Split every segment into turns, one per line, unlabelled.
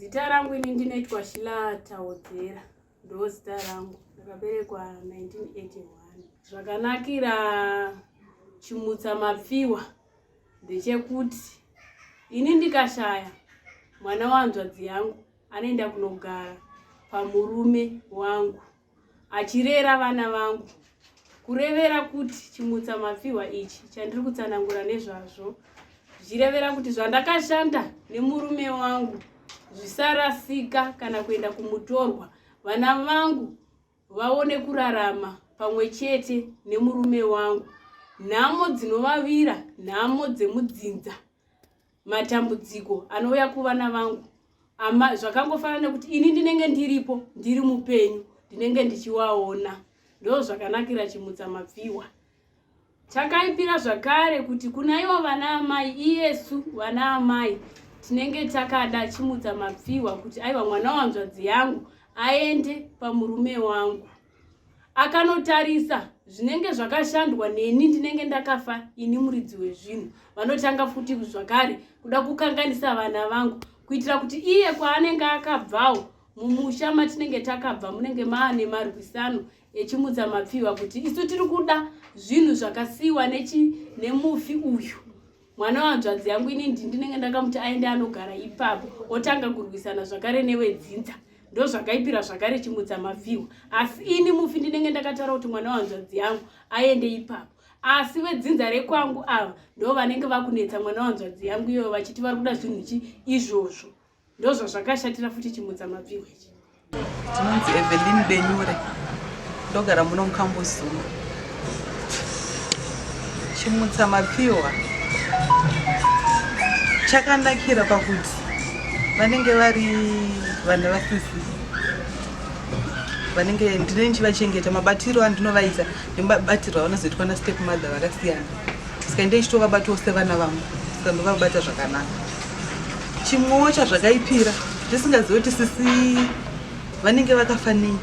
Zita rangu ini ndinoitwa Tawedzera, ndo zita rangu. Ndakaberekwa 1981. Zvakanakira chimutsamapfihwa ndechekuti ini ndikashaya mwana wehanzvadzi yangu anoenda kunogara pamurume wangu achirera vana vangu, kurevera kuti chimutsamapfihwa ichi chandiri kutsanangura nezvazvo zvichirevera kuti zvandakashanda nemurume wangu zvisarasika kana kuenda kumutorwa, vana vangu vaone kurarama pamwe chete nemurume wangu. Nhamo dzinovavira, nhamo dzemudzinza, matambudziko anouya kuvana vangu zvakangofanana nekuti ini ndinenge ndiripo, ndiri mupenyu, ndinenge ndichiwaona. Ndo zvakanakira chimutsamapfihwa. Chakaipira zvakare kuti kunaivo vana amai, iyesu vana amai tinenge takada chimutsamapfihwa kuti aiwa mwana wehanzvadzi yangu aende pamurume wangu akanotarisa zvinenge zvakashandwa neni ndinenge ndakafa ini muridzi wezvinhu. Vanotanga futi zvakare kuda kukanganisa vana vangu kuitira kuti iye kwaanenge akabvawo mumusha matinenge takabva munenge maane marwisano echimutsamapfihwa kuti isu tiri kuda zvinhu zvakasiiwa nemufi uyu mwana wehanzvadzi yangu ini ndinenge ndakamuti aende anogara ipapo otanga kurwisana zvakare newedzinza. Ndo zvakaipira zvakare chimutsamapfihwa. Asi ini mufi ndinenge ndakataura kuti mwana wehanzvadzi yangu aende ipapo, asi wedzinza rekwangu ava ndo vanenge vakunetsa mwana wehanzvadzi yangu ivo vachiti vari kuda zvinhu izvozvo. Ndo zvakashatira futi chimutsamapfihwa ichi.
Tinonzi Evelyn Benyure, ndogara muno muKambozuma. Chimutsamapfihwa chakanakira pakuti vanenge vari vana vasisi, vanenge ndine ndichivachengeta. Mabatiro andinovaita nemabatiro avanozoitwa nastep mother vakasiyana, saka ndine ndichitovabatawo sevana vangu, saka ndovabata zvakanaka. Chimwewo chazvakaipira ndisingazivi kuti sisi vanenge vakafanei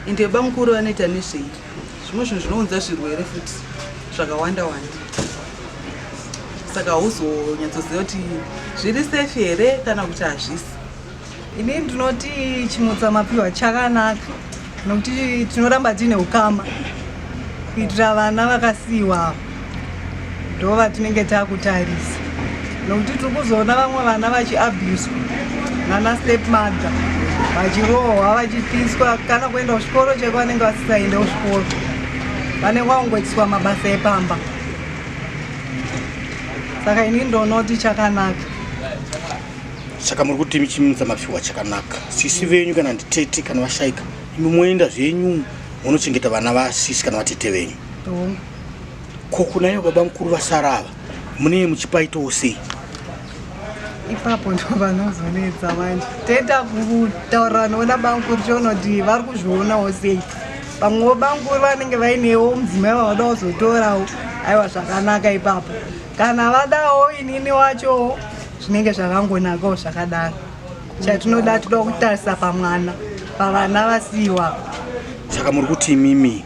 ende vebamukuru vanoita nezvei. Zvimwe zvinhu zvinounza zvirwere futi zvakawanda wanda, saka hauzonyatsoziva kuti zviri safe here kana kuti hazvisi.
Ini ndinoti chimutsamapfihwa chakanaka nokuti tinoramba tine ukama kuitira vana vakasiiwa ndo vatinenge takutarisa, nokuti tiri kuzoona vamwe vana vachiabhuswa nana step mother, vachirohwa vachipiswa kana kuenda kuchikoro chekwanenge vasisaende kuchikoro, vanenge vangoitiswa mabasa epamba. Saka ini ndonoti chakanaka.
Saka muri kuti chimutsamapfihwa chakanaka. Sisi venyu kana nditete kana vashaika, imi moenda zvenyu munochengeta vana vasisi kana vatete venyu. Ko kunayo baba mukuru vasarava mune muchipaitawo sei?
Ipapo ndo vanozonetsa manje. Teta kutaura nona bamukuru chonoti vari kuzvionawo sei. Vamwe bamukuru vanenge vainewo mudzimai vavada kuzotorawo, aiwa zvakanaka ipapo. Kana vadawo inini wacho zvinenge zvakangonakawo zvakadaro. Chatinoda toda kutarisa pamwana, pavana vasiiwa.
Saka muri kuti imimi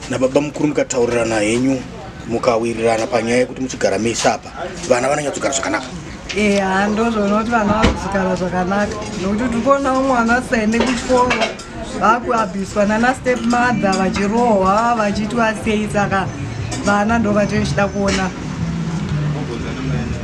nababa mukuru mukataurirana henyu mukawirirana panyaya yekuti muchigara mese apa vana vanonyatsogara zvakanaka?
Eya, ndozvonoti vana vanozogara zvakanaka, nokuti tiri kuonawo mwana asisaende kuchikoro vakuabhiswa nana step mother, vachirohwa vachiitwa sei. Saka vana ndo vatinochida kuona